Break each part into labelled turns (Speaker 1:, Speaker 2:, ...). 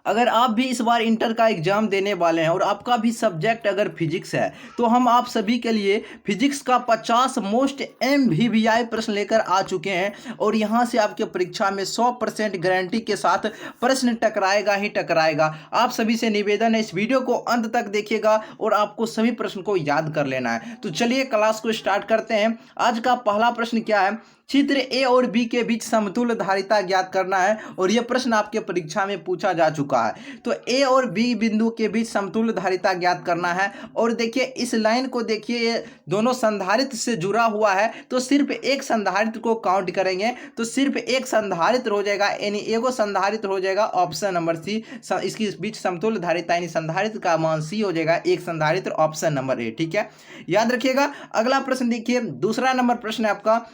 Speaker 1: अगर आप भी इस बार इंटर का एग्जाम देने वाले हैं और आपका भी सब्जेक्ट अगर फिजिक्स है तो हम आप सभी के लिए फिजिक्स का 50 मोस्ट MVVI प्रश्न लेकर आ चुके हैं और यहां से आपके परीक्षा में 100% गारंटी के साथ प्रश्न टकराएगा ही टकराएगा। आप सभी से निवेदन है, इस वीडियो को अंत तक देखिएगा और आपको सभी प्रश्न को याद कर लेना है। तो चलिए क्लास को स्टार्ट करते हैं। आज का पहला प्रश्न क्या है, चित्र ए और बी के बीच समतुल्य धारिता ज्ञात करना है और यह प्रश्न आपके परीक्षा में पूछा जा चुका है। तो ए और बी बिंदु के बीच समतुल्य धारिता ज्ञात करना है और देखिए इस लाइन को देखिए, ये दोनों संधारित्र से जुड़ा हुआ है तो सिर्फ एक संधारित्र को काउंट करेंगे तो सिर्फ एक संधारित्र हो जाएगा, यानी एगो संधारित्र हो जाएगा ऑप्शन नंबर सी। इसके बीच समतुल्य धारिता यानी संधारित्र का मान सी हो जाएगा, एक संधारित्र ऑप्शन नंबर ए। ठीक है, याद रखिएगा। अगला प्रश्न देखिए, दूसरा नंबर प्रश्न है आपका,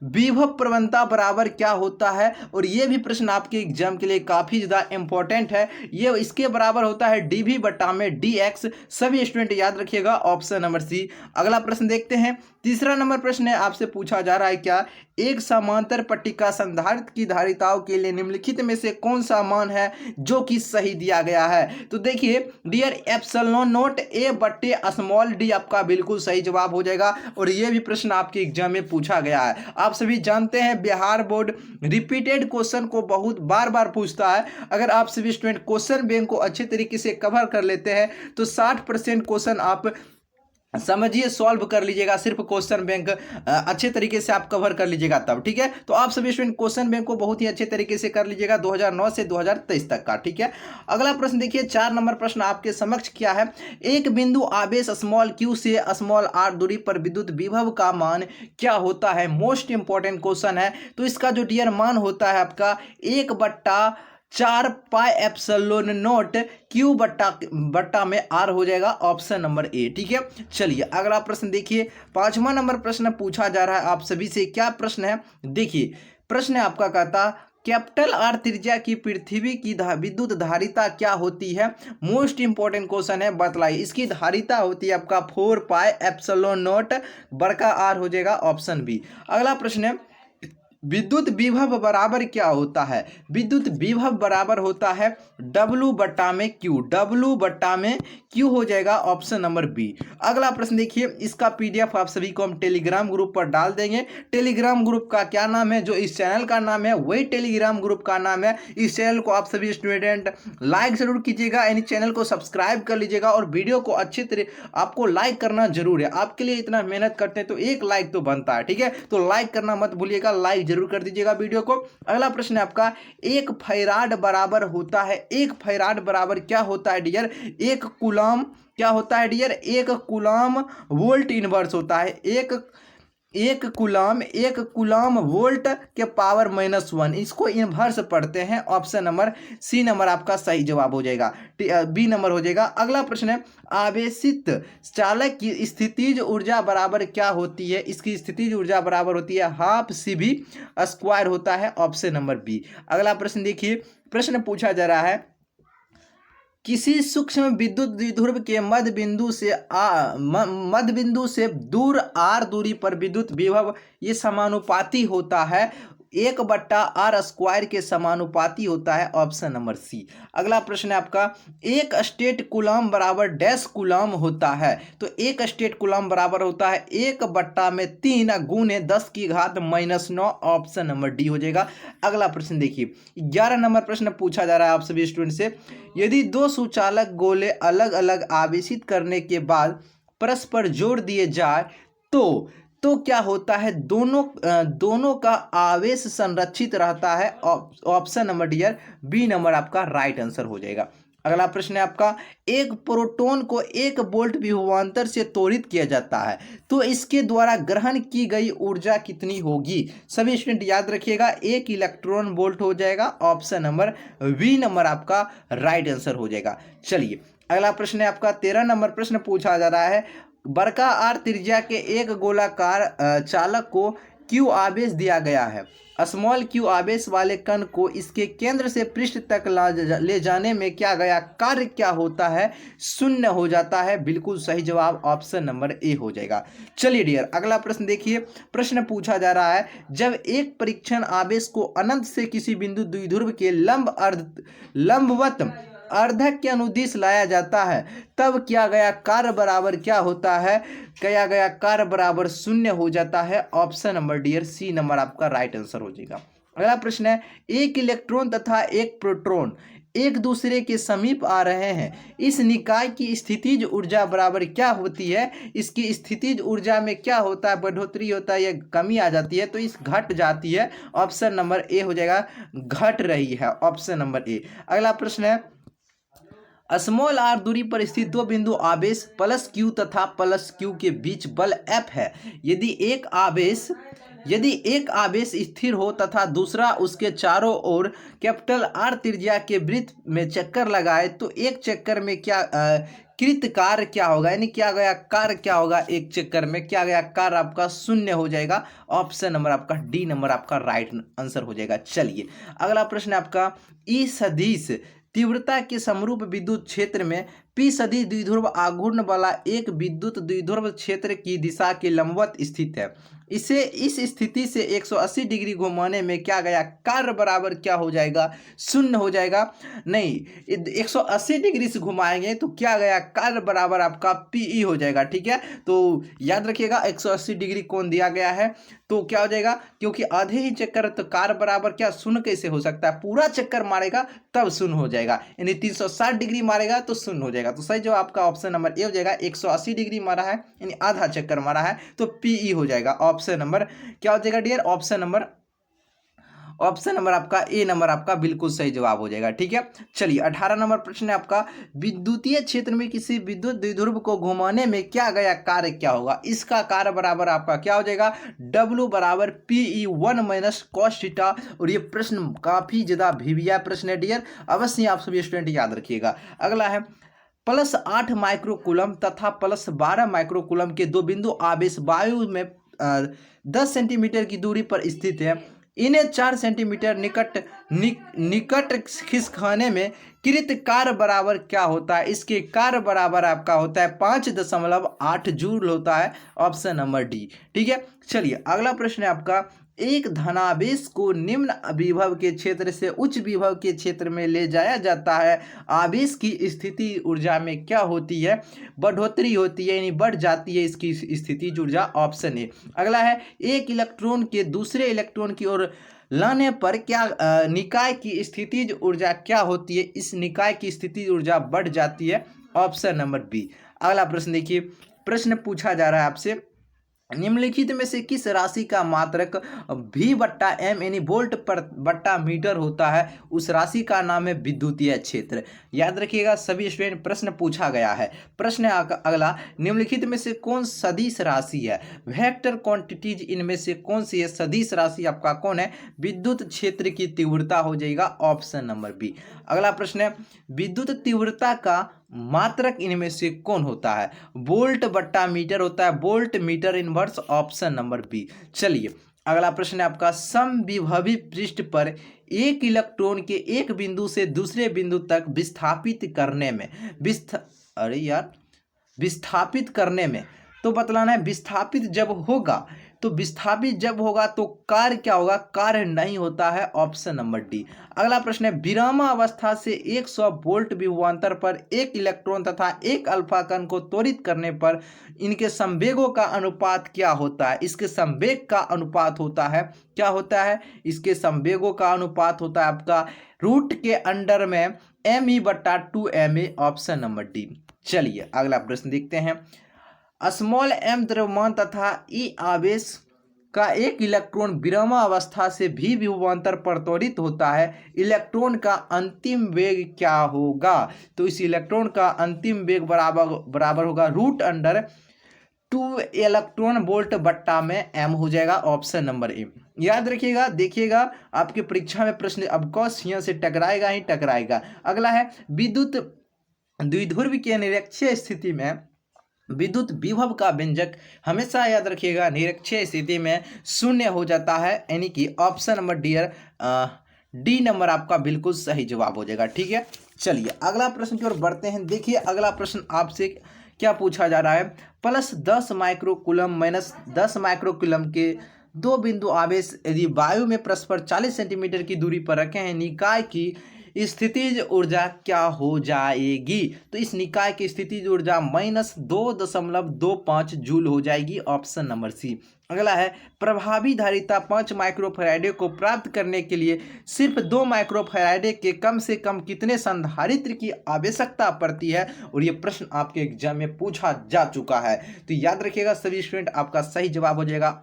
Speaker 1: विभव प्रवणता बराबर क्या होता है और यह भी प्रश्न आपके एग्जाम के लिए काफी ज्यादा इंपॉर्टेंट है। ये इसके बराबर होता है dV बटा में dx। सभी स्टूडेंट याद रखिएगा, ऑप्शन नंबर सी। अगला प्रश्न देखते हैं, तीसरा नंबर प्रश्न है, आपसे पूछा जा रहा है क्या, एक समांतर पट्टिका संधारित्र की धारिताओं के लिए निम्नलिखित में से कौन सा मान है जो कि सही दिया गया है। तो देखिए डियर एप्सिलॉन नॉट ए बट्टे स्मॉल डी आपका बिल्कुल सही जवाब हो जाएगा और यह भी प्रश्न आपके एग्जाम में पूछा गया है। आप सभी जानते हैं बिहार बोर्ड रिपीटेड क्वेश्चन को बहुत बार बार पूछता है। अगर आप सभी स्टूडेंट क्वेश्चन बैंक को अच्छे तरीके से कवर कर लेते हैं तो 60% क्वेश्चन आप समझिए सॉल्व कर लीजिएगा, सिर्फ क्वेश्चन बैंक अच्छे तरीके से आप कवर कर लीजिएगा तब। ठीक है, तो आप सभी स्टूडेंट क्वेश्चन बैंक को बहुत ही अच्छे तरीके से कर लीजिएगा 2009 से 2023 तक का। ठीक है, अगला प्रश्न देखिए, 4 नंबर प्रश्न आपके समक्ष क्या है, एक बिंदु आवेश स्मॉल q से स्मॉल r दूरी पर विद्युत विभव का मान क्या होता है। मोस्ट इंपॉर्टेंट क्वेश्चन है। तो इसका जो डियर मान होता है आपका 1/4 पाई एप्सिलॉन नॉट क्यू बट्टा में आर हो जाएगा, ऑप्शन नंबर ए। ठीक है, चलिए अगला प्रश्न देखिए, 5वां नंबर प्रश्न पूछा जा रहा है आप सभी से। क्या प्रश्न है, देखिए प्रश्न आपका कहता, कैपिटल आर त्रिज्या की पृथ्वी की विद्युत धारिता क्या होती है। मोस्ट इंपॉर्टेंट क्वेश्चन है, बतलाइए। इसकी धारिता होती है आपका 4 पाई एप्सिलॉन नॉट बड़का आर हो जाएगा, ऑप्शन बी। अगला प्रश्न है, विद्युत विभव बराबर क्या होता है। विद्युत विभव बराबर होता है W बट्टा में Q, W बट्टा में Q हो जाएगा, ऑप्शन नंबर बी। अगला प्रश्न देखिए, इसका PDF आप सभी को हम टेलीग्राम ग्रुप पर डाल देंगे। टेलीग्राम ग्रुप का क्या नाम है, जो इस चैनल का नाम है वही टेलीग्राम ग्रुप का नाम है। इस चैनल को आप सभी स्टूडेंट लाइक जरूर कीजिएगा, यानी चैनल को सब्सक्राइब कर लीजिएगा और वीडियो को अच्छे तरह आपको लाइक करना जरूर है। आपके लिए इतना मेहनत करते हैं तो एक लाइक तो बनता है। ठीक है, तो लाइक करना मत भूलिएगा, लाइक जरूर कर दीजिएगा वीडियो को। अगला प्रश्न है आपका, एक फैराड बराबर होता है, एक फैराड बराबर क्या होता है डियर, एक कूलम क्या होता है डियर, एक कूलम वोल्ट इनवर्स होता है। एक कूलम वोल्ट के पावर -1, इसको इनवर्स पढ़ते हैं, ऑप्शन नंबर सी नंबर आपका सही जवाब हो जाएगा, बी नंबर हो जाएगा। अगला प्रश्न है, आवेशित चालक की स्थितिज ऊर्जा बराबर क्या होती है। इसकी स्थितिज ऊर्जा बराबर होती है हाफ CV² होता है, ऑप्शन नंबर बी। अगला प्रश्न देखिए, प्रश्न पूछा जा रहा है, किसी सूक्ष्म विद्युत द्विध्रुव के मध्य बिंदु से दूर r दूरी पर विद्युत विभव ये समानुपाती होता है, 1/r² के समानुपाती होता है, ऑप्शन नंबर सी। अगला प्रश्न है आपका, एक स्टेट कूलम बराबर डैश कूलम होता है। तो एक स्टेट कूलम बराबर होता है 1/3 गुने 10⁻⁻⁹, ऑप्शन नंबर डी हो जाएगा। अगला प्रश्न देखिए, 11 नंबर प्रश्न पूछा जा रहा है आप सभी स्टूडेंट से, यदि दो सुचालक गोले अलग अलग आवेशित करने के बाद परस्पर जोड़ दिए जाए तो क्या होता है, दोनों का आवेश संरक्षित रहता है, option number dear B number आपका राइट आंसर हो जाएगा। अगला प्रश्न है आपका, एक प्रोटॉन को 1 वोल्ट विभवांतर से त्वरित किया जाता है तो इसके द्वारा ग्रहण की गई ऊर्जा कितनी होगी। सभी स्टूडेंट याद रखिएगा, 1 इलेक्ट्रॉन वोल्ट हो जाएगा, ऑप्शन नंबर बी नंबर आपका राइट आंसर हो जाएगा। चलिए अगला प्रश्न है आपका, 13 नंबर प्रश्न पूछा जा रहा है, बड़का आर त्रिज्या के एक गोलाकार चालक को Q आवेश दिया गया है, स्मॉल q आवेश वाले कण को इसके केंद्र से पृष्ठ तक ले जाने में क्या गया कार्य क्या होता है, शून्य हो जाता है। बिल्कुल सही जवाब ऑप्शन नंबर ए हो जाएगा। चलिए डियर अगला प्रश्न देखिए, प्रश्न पूछा जा रहा है, जब एक परीक्षण आवेश को अनंत से किसी बिंदु द्विध्रुव के लंबवत अर्धक के अनुदिश लाया जाता है तब किया गया कार्य बराबर क्या होता है, किया गया कार्य बराबर शून्य हो जाता है। Option number dear C number आपका राइट आंसर हो जाएगा। अगला प्रश्न है, एक इलेक्ट्रॉन तथा एक प्रोटॉन एक दूसरे के समीप आ रहे हैं, इस निकाय की स्थितिज ऊर्जा बराबर क्या होती है। इसकी स्थितिज ऊर्जा में क्या होता है, बढ़ोतरी होता है या कमी आ जाती है, तो इस घट जाती है। ऑप्शन नंबर ए हो जाएगा, घट रही है। Option number A. अगला प्रश्न है, स्मॉल आर दूरी पर स्थित दो बिंदु आवेश प्लस क्यू तथा प्लस क्यू के बीच बल एफ है। यदि एक आवेश स्थिर हो तथा दूसरा उसके चारों ओर कैपिटल आर त्रिज्या के वृत्त में चक्कर लगाए तो एक चक्कर में क्या कृत कार्य क्या होगा, यानी क्या गया कार्य क्या होगा, एक चक्कर में क्या गया कार्य आपका शून्य हो जाएगा। ऑप्शन नंबर आपका डी नंबर आपका राइट आंसर हो जाएगा। चलिए अगला प्रश्न है आपका, ई सदिश तीव्रता के समरूप विद्युत क्षेत्र में पी सदिश द्विध्रुव आघूर्ण वाला एक विद्युत द्विध्रुव क्षेत्र की दिशा के लंबवत स्थित है। इसे इस स्थिति से 180 डिग्री घुमाने में क्या गया कार्य बराबर क्या हो जाएगा, शून्य हो जाएगा। नहीं, 180 डिग्री से घुमाएंगे तो क्या गया कार्य बराबर आपका पीई हो जाएगा। ठीक है, तो याद रखिएगा 180 डिग्री कोण दिया गया है तो क्या हो जाएगा, क्योंकि आधे ही चक्कर तो कार्य बराबर क्या शून्य कैसे हो सकता है, पूरा चक्कर मारेगा तब शून्य हो जाएगा, यानी 360 डिग्री मारेगा तो शून्य हो जाएगा। तो सही जो आपका ऑप्शन नंबर ए हो जाएगा, 180 डिग्री मारा है यानी आधा चक्कर मारा है तो पीई हो जाएगा। ऑप्शन नंबर क्या हो जाएगा डियर, ऑप्शन नंबर आपका ए नंबर आपका बिल्कुल सही जवाब हो जाएगा। ठीक है, चलिए 18 नंबर प्रश्न है आपका, विद्युतीय क्षेत्र में किसी विद्युत द्विध्रुव को घुमाने में क्या गया कार्य क्या होगा। इसका कार्य बराबर आपका क्या हो जाएगा, W बराबर PE 1 माइनस कॉस थीटा। और ये प्रश्न काफी ज्यादा भिविया प्रश्न है डियर, अवश्य आप सभी स्टूडेंट याद रखिएगा। अगला है, प्लस 8 माइक्रोकूलम तथा प्लस 12 माइक्रोकूलम के दो बिंदु आवेश वायु में 10 सेंटीमीटर की दूरी पर स्थित है। इन्हें 4 सेंटीमीटर निकट खिसकाने में कृत कार्य बराबर क्या होता है। इसके कार्य बराबर आपका होता है 5.8 जूल होता है। Option number D. ठीक है, चलिए अगला प्रश्न है आपका, एक धनावेश को निम्न विभव के क्षेत्र से उच्च विभव के क्षेत्र में ले जाया जाता है। आवेश की स्थिति ऊर्जा में क्या होती है, बढ़ोतरी होती है यानी बढ़ जाती है इसकी स्थिति ऊर्जा। Option A. अगला है, एक इलेक्ट्रॉन के दूसरे इलेक्ट्रॉन की ओर लाने पर क्या निकाय की स्थितिज ऊर्जा क्या होती है, इस निकाय की स्थिति ऊर्जा बढ़ जाती है। Option number B. अगला प्रश्न देखिए, प्रश्न पूछा जा रहा है आपसे, निम्नलिखित में से किस राशि का मात्रक V बट्टा M यानी वोल्ट पर बट्टा मीटर होता है, उस राशि का नाम है विद्युतीय क्षेत्र। याद रखिएगा सभी स्टूडेंट, प्रश्न पूछा गया है। प्रश्न है अगला, निम्नलिखित में से कौन सदिश राशि है, वेक्टर क्वांटिटीज इनमें से कौन सी है सदिश राशि आपका कौन है, विद्युत क्षेत्र की तीव्रता हो जाएगा। Option number B. अगला प्रश्न है, विद्युत तीव्रता का मात्रक इनमें से कौन होता है, वोल्ट बट्टा मीटर होता है, volt metre inverse. Option number B. चलिए अगला प्रश्न है आपका, समविभवी पृष्ठ पर एक इलेक्ट्रॉन के एक बिंदु से दूसरे बिंदु तक विस्थापित करने में तो बतलाना है, विस्थापित जब होगा तो कार्य क्या होगा, कार्य नहीं होता है। Option number D. अगला प्रश्न है, विरामावस्था से 100 वोल्ट विभवांतर पर एक इलेक्ट्रॉन तथा एक अल्फा कण को त्वरित करने पर इनके संवेगों का अनुपात क्या होता है। इसके संवेग का अनुपात होता है, क्या होता है, इसके संवेगों का अनुपात होता है आपका रूट के अंडर में ME बट्टा 2MA। Option number D. चलिए अगला प्रश्न देखते हैं, स्मॉल m द्रव्यमान तथा ई आवेश का एक इलेक्ट्रॉन विरामावस्था से भी विभवांतर पर त्वरित होता है, इलेक्ट्रॉन का अंतिम वेग क्या होगा। तो इस इलेक्ट्रॉन का अंतिम वेग बराबर होगा रूट अंडर 2 इलेक्ट्रॉन वोल्ट बट्टा में m हो जाएगा। Option number A. याद रखिएगा, देखिएगा आपके परीक्षा में प्रश्न अबकॉस यहाँ से टकराएगा ही टकराएगा। अगला है, विद्युत द्विध्रुव के निरक्षीय स्थिति में विद्युत विभव का व्यंजक हमेशा याद रखिएगा निरक्षीय स्थिति में शून्य हो जाता है, यानी कि ऑप्शन नंबर डी नंबर आपका बिल्कुल सही जवाब हो जाएगा। ठीक है, चलिए अगला प्रश्न की ओर बढ़ते हैं। देखिए अगला प्रश्न आपसे क्या पूछा जा रहा है, प्लस 10 माइक्रोकूलम माइनस 10 माइक्रोकूलम के दो बिंदु आवेश यदि वायु में परस्पर 40 सेंटीमीटर की दूरी पर रखे हैं, निकाय की स्थितिज ऊर्जा क्या हो जाएगी? तो इस निकाय की स्थितिज ऊर्जा -2.25 जूल हो जाएगी, ऑप्शन नंबर सी। अगला है प्रभावी धारिता 5 माइक्रोफैराडे को प्राप्त करने के लिए सिर्फ 2 माइक्रोफैराडे के कम से कम कितने संधारित्र की आवश्यकता पड़ती है? और ये प्रश्न आपके एग्जाम में पूछा जा चुका है। तो याद रखिएगा सभी स्टूडेंट, आपका सही जवाब हो जाएगा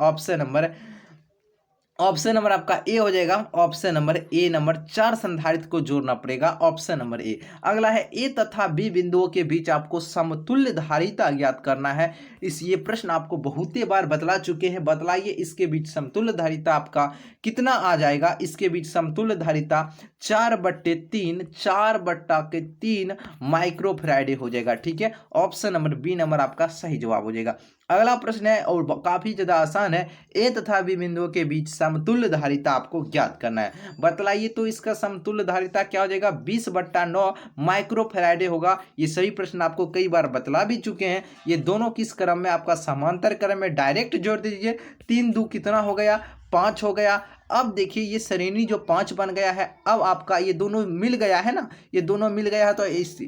Speaker 1: ऑप्शन नंबर आपका ए हो जाएगा। ऑप्शन नंबर ए, नंबर 4 संधारित्र को जोड़ना पड़ेगा, ऑप्शन नंबर ए। अगला है ए तथा बी बिंदुओं के बीच आपको समतुल्य धारिता ज्ञात करना है। ये प्रश्न आपको बहुत बार बतला चुके हैं। बतलाइए इसके बीच समतुल्य धारिता आपका कितना आ जाएगा? इसके बीच समतुल्य धारिता 4/3 माइक्रोफैराडे हो जाएगा। ठीक है, ऑप्शन नंबर बी नंबर आपका सही जवाब हो जाएगा। अगला प्रश्न है और काफी ज्यादा आसान है। ए तथा बी बिंदुओं के बीच समतुल्य धारिता आपको ज्ञात करना है। बतलाइए तो इसका समतुल्य धारिता क्या हो जाएगा? 20/9 माइक्रोफैराडे होगा। ये सभी प्रश्न आपको कई बार बतला भी चुके हैं। ये दोनों किस क्रम में? आपका समांतर क्रम में। डायरेक्ट जोड़ दीजिए, 3 2 कितना हो गया? 5 हो गया। अब देखिए ये श्रेणी जो 5 बन गया है, अब आपका ये दोनों मिल गया है ना, ये दोनों मिल गया है तो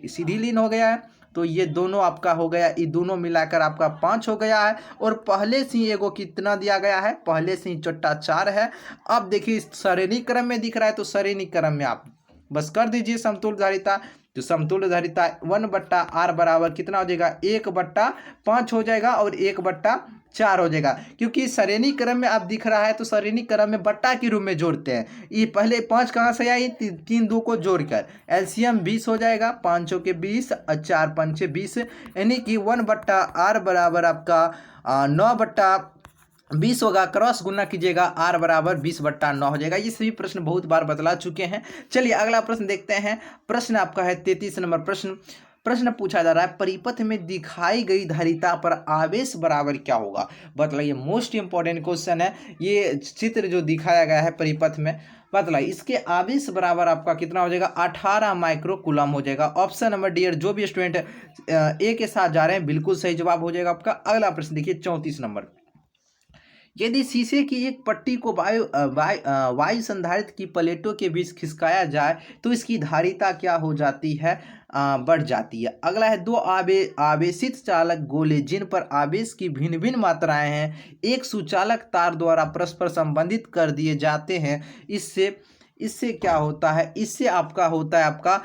Speaker 1: सीधी लीन हो गया है। तो ये दोनों आपका हो गया, ये दोनों मिलाकर आपका 5 हो गया है। और पहले से ही एगो कितना दिया गया है? पहले से ही चोट्टा 4 है। अब देखिए श्रेणी क्रम में दिख रहा है, तो श्रेणी क्रम में आप बस कर दीजिए समतुल्य धारिता। तो समतुल्य धारिता 1/r बराबर कितना हो जाएगा? 1/5 हो जाएगा और 1/4 हो जाएगा। क्योंकि श्रेणी क्रम में आप दिख रहा है तो श्रेणी क्रम में बट्टा के रूप में जोड़ते हैं। ये पहले 5 कहाँ से आई? 3 2 को जोड़कर एलसीएम 20 हो जाएगा। 5 के 20 और 4 5 20, यानी कि 1/r बराबर आपका 9/20 होगा। क्रॉस गुना कीजिएगा, r बराबर 20/9 हो जाएगा। ये सभी प्रश्न बहुत बार बतला चुके हैं। चलिए अगला प्रश्न देखते हैं। प्रश्न आपका है 33 नंबर प्रश्न पूछा जा रहा है परिपथ में दिखाई गई धारिता पर आवेश बराबर क्या होगा? बतलाइए, मोस्ट इंपॉर्टेंट क्वेश्चन है। ये चित्र जो दिखाया गया है परिपथ में, बतलाइए इसके आवेश बराबर आपका कितना हो जाएगा? 18 माइक्रो कूलम हो जाएगा। Option number D. जो भी स्टूडेंट ए के साथ जा रहे हैं बिल्कुल सही जवाब हो जाएगा आपका। अगला प्रश्न देखिए 34 नंबर। यदि शीशे की एक पट्टी को वायु संधारित्र की प्लेटों के बीच खिसकाया जाए तो इसकी धारिता क्या हो जाती है? बढ़ जाती है। अगला है 2 आवेशित चालक गोले जिन पर आवेश की भिन्न भिन्न मात्राएं हैं एक सुचालक तार द्वारा परस्पर संबंधित कर दिए जाते हैं। इससे क्या होता है? इससे आपका होता है आपका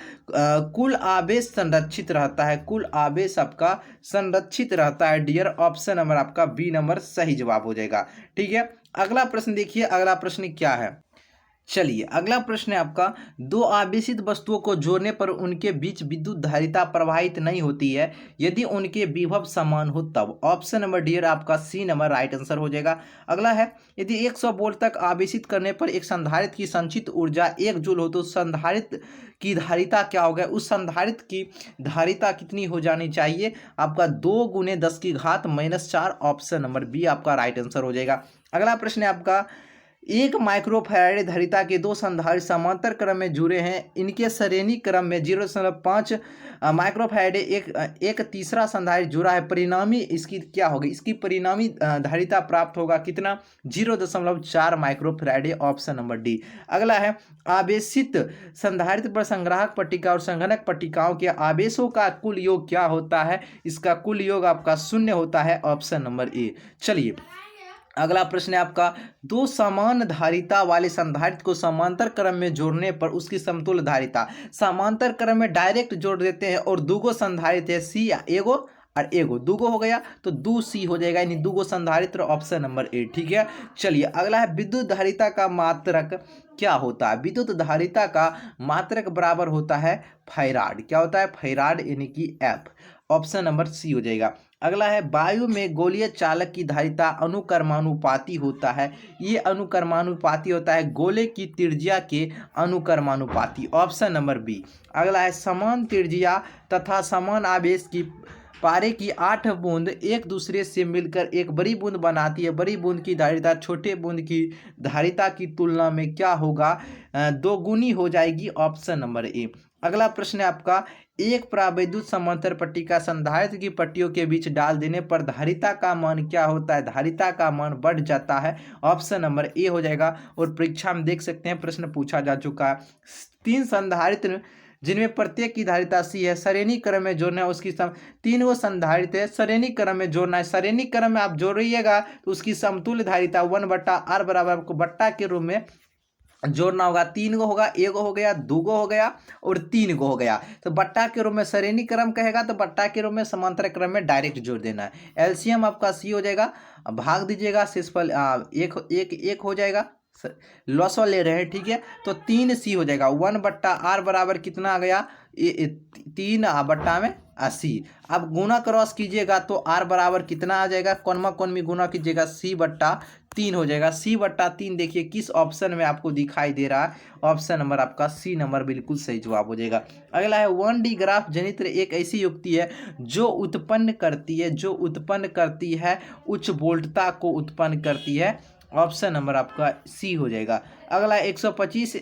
Speaker 1: कुल आवेश संरक्षित रहता है। कुल आवेश आपका संरक्षित रहता है डियर। ऑप्शन नंबर आपका बी नंबर सही जवाब हो जाएगा। ठीक है, अगला प्रश्न देखिए। अगला प्रश्न क्या है? चलिए अगला प्रश्न है आपका 2 आवेशित वस्तुओं को जोड़ने पर उनके बीच विद्युत धारिता प्रवाहित नहीं होती है यदि उनके विभव समान हो तब। ऑप्शन नंबर डी आपका सी नंबर राइट आंसर हो जाएगा। अगला है यदि 100 वोल्ट तक आवेशित करने पर एक संधारित्र की संचित ऊर्जा 1 जूल हो तो संधारित्र की धारिता क्या होगा? उस संधारित्र की धारिता कितनी हो जानी चाहिए? आपका 2 × 10⁻⁻⁴। ऑप्शन नंबर बी आपका राइट आंसर हो जाएगा। अगला प्रश्न है आपका 1 माइक्रोफैराडे धारिता के 2 संधारित्र समांतर क्रम में जुड़े हैं। इनके श्रेणी क्रम में 0.5 माइक्रोफैराडे एक तीसरा संधारित्र जुड़ा है। परिणामी इसकी क्या होगी? इसकी परिणामी धारिता प्राप्त होगा कितना? 0.4 माइक्रोफैराडे। Option number D. अगला है आवेशित संधारित्र पर संग्राहक पट्टिका और संघनक पट्टिकाओं के आवेशों का कुल योग क्या होता है? इसका कुल योग आपका 0 होता है। Option number A. चलिए अगला प्रश्न है आपका 2 समान धारिता वाले संधारित्र को समांतर क्रम में जोड़ने पर उसकी समतुल्य धारिता। समांतर क्रम में डायरेक्ट जोड़ देते हैं और 2 संधारित्र है, सी एगो और एगो 2 हो गया तो 2C हो जाएगा, यानी 2 संधारित्र। Option number A. ठीक है, चलिए अगला है विद्युत धारिता का मात्रक क्या होता है? विद्युत धारिता का मात्रक बराबर होता है फैराड। क्या होता है? फैराड, यानी कि एफ। ऑप्शन नंबर सी हो जाएगा। अगला है वायु में गोलीय चालक की धारिता अनुक्रमानुपाती होता है। ये अनुक्रमानुपाती होता है गोले की त्रिज्या के अनुक्रमानुपाती। Option number B. अगला है समान त्रिज्या तथा समान आवेश की पारे की 8 बूंद एक दूसरे से मिलकर एक बड़ी बूंद बनाती है। बड़ी बूंद की धारिता छोटे बूंद की धारिता की तुलना में क्या होगा? 2 गुनी हो जाएगी। Option number A. अगला प्रश्न है आपका, एक परावैद्युत समांतर पट्टी का संधारित्र की पट्टियों के बीच डाल देने पर धारिता का मान क्या होता है? धारिता का मान बढ़ जाता है। ऑप्शन नंबर ए हो जाएगा। और परीक्षा में देख सकते हैं प्रश्न पूछा जा चुका है। 3 संधारित्र जिनमें प्रत्येक की धारिता सी है, श्रेणी क्रम में जोड़ना है उसकी 3 गो संधारित्र है, श्रेणी क्रम में जोड़ना है। श्रेणी क्रम में आप जोड़िएगा तो उसकी समतुल्य धारिता 1/r बराबर आपको बट्टा के रूप में जोड़ना होगा। 3 गो होगा, एगो हो गया, 2 गो हो गया और 3 गो हो गया। तो बट्टा के रूप में श्रेणी क्रम कहेगा तो बट्टा के रूप में समांतर क्रम में डायरेक्ट जोड़ देना है। एलसीएम आपका सी हो जाएगा, भाग दीजिएगा, शेषफल एक हो जाएगा। लॉसवा ले रहे हैं, ठीक है। तो 3c हो जाएगा। 1/r बराबर कितना आ गया? 3/80। अब गुना क्रॉस कीजिएगा तो r बराबर कितना आ जाएगा? कौनमा कौन में गुना कीजिएगा, c/3 हो जाएगा। c/3 देखिए किस ऑप्शन में आपको दिखाई दे रहा है? ऑप्शन नंबर आपका सी नंबर बिल्कुल सही जवाब हो जाएगा। अगला है 1D ग्राफ जनित्र एक ऐसी युक्ति है जो उत्पन्न करती है उच्च वोल्टता को उत्पन्न करती है। ऑप्शन नंबर आपका सी हो जाएगा। अगला 125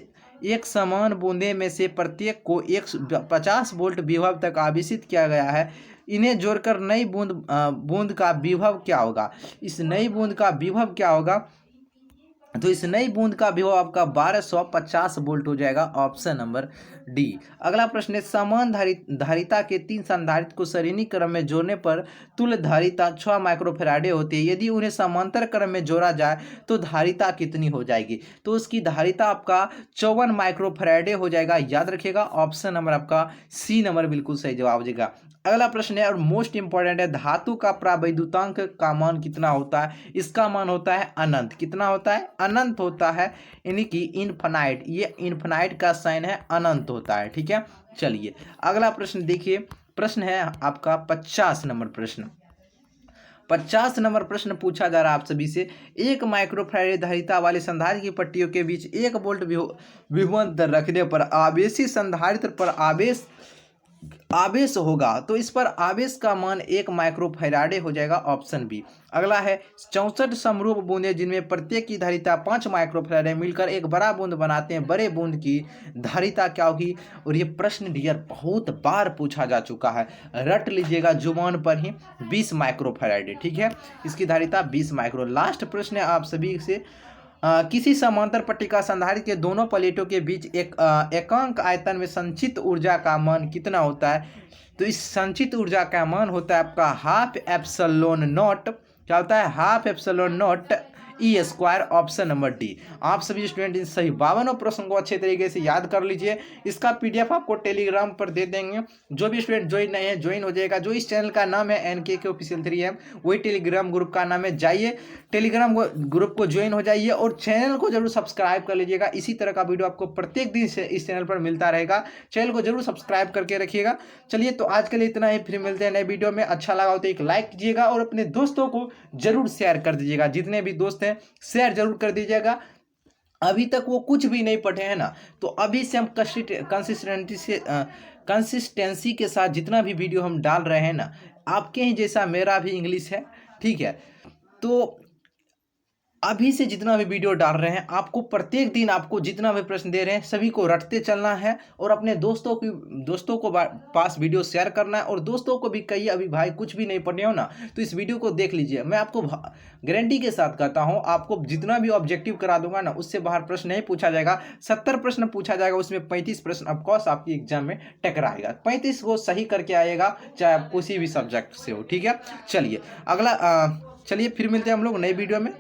Speaker 1: एक समान बूंदे में से प्रत्येक को 50 वोल्ट विभव तक आवेशित किया गया है। इन्हें जोड़कर नई बूंद का विभव क्या होगा? इस नई बूंद का विभव क्या होगा? तो इस नई बूंद का विभव आपका 1250 वोल्ट हो जाएगा। Option number D. अगला प्रश्न है, समान धारिता के 3 संधारित्र को श्रेणी क्रम में जोड़ने पर तुल्य धारिता 6 माइक्रोफैराडे होती है। यदि उन्हें समांतर क्रम में जोड़ा जाए तो धारिता कितनी हो जाएगी? तो उसकी धारिता आपका 54 माइक्रोफैराडे हो जाएगा। याद रखिएगा, ऑप्शन नंबर आपका सी नंबर बिल्कुल सही जवाब हो जाएगा। अगला प्रश्न है और मोस्ट इंपॉर्टेंट है, धातु का प्रावैद्युतांक का मान कितना होता है? इसका मान होता है अनंत। कितना होता है? अनंत होता है, यानी कि इनफाइनाइट। ये इनफाइनाइट का साइन है, अनंत होता है, ठीक है। चलिए अगला प्रश्न देखिए, प्रश्न है आपका 50 नंबर प्रश्न। 50 नंबर प्रश्न पूछा जा रहा है आप सभी से, 1 माइक्रोफैराडे धारिता वाले संधारित्र की पट्टियों के बीच 1 वोल्ट विभवांतर रखने पर आवेशी संधारित्र पर आवेश होगा तो इस पर आवेश का मान 1 माइक्रोफैराडे हो जाएगा। Option B. अगला है 64 समरूप बूंदे जिनमें प्रत्येक की धारिता 5 माइक्रोफैराडे मिलकर एक बड़ा बूंद बनाते हैं, बड़े बूंद की धारिता क्या होगी? और ये प्रश्न डियर बहुत बार पूछा जा चुका है, रट लीजिएगा जुबान पर ही, 20 माइक्रोफैराडे, ठीक है। इसकी धारिता 20 माइक्रो। लास्ट प्रश्न है आप सभी से, किसी समांतर पट्टी का संधारित्र के दोनों प्लेटों के बीच एकांक आयतन में संचित ऊर्जा का मान कितना होता है? तो इस संचित ऊर्जा का मान होता है आपका हाफ एप्सिलॉन नॉट। क्या होता है? Half epsilon not E²। Option number D. आप सभी स्टूडेंट इन सही 52 प्रश्नों को अच्छे तरीके से याद कर लीजिए। इसका PDF आपको टेलीग्राम पर दे देंगे। जो भी स्टूडेंट ज्वाइन नहीं है ज्वाइन हो जाएगा। जो इस चैनल का नाम है NKK ऑफिशियल 3M, वही टेलीग्राम ग्रुप का नाम है। जाइए टेलीग्राम ग्रुप को ज्वाइन हो जाइए और चैनल को जरूर सब्सक्राइब कर लीजिएगा। इसी तरह का वीडियो आपको प्रत्येक दिन से इस चैनल पर मिलता रहेगा। चैनल को जरूर सब्सक्राइब करके रखिएगा। चलिए तो आज के लिए इतना ही, फिर मिलते हैं नए वीडियो में। अच्छा लगा हो तो एक लाइक कीजिएगा और अपने दोस्तों को जरूर शेयर कर दीजिएगा। जितने भी दोस्त हैं शेयर जरूर कर दीजिएगा। अभी तक वो कुछ भी नहीं पढ़े हैं ना, तो अभी से हम कंसिस्टेंसी के साथ जितना भी वीडियो हम डाल रहे हैं ना, आपके ही जैसा मेरा भी इंग्लिश है, ठीक है। तो अभी से जितना भी वीडियो डाल रहे हैं, आपको प्रत्येक दिन आपको जितना भी प्रश्न दे रहे हैं सभी को रटते चलना है और अपने दोस्तों को पास वीडियो शेयर करना है। और दोस्तों को भी कहिए अभी भाई कुछ भी नहीं पढ़े हो ना तो इस वीडियो को देख लीजिए। मैं आपको गारंटी के साथ कहता हूं, आपको जितना भी ऑब्जेक्टिव करा दूंगा ना, उससे बाहर प्रश्न नहीं पूछा जाएगा। 70 प्रश्न पूछा जाएगा, उसमें 35 प्रश्न ऑफकोर्स आपकी एग्जाम में टकराएगा। 35 को सही करके आएगा, चाहे आप किसी भी सब्जेक्ट से हो, ठीक है। चलिए फिर मिलते हैं हम लोग नई वीडियो में।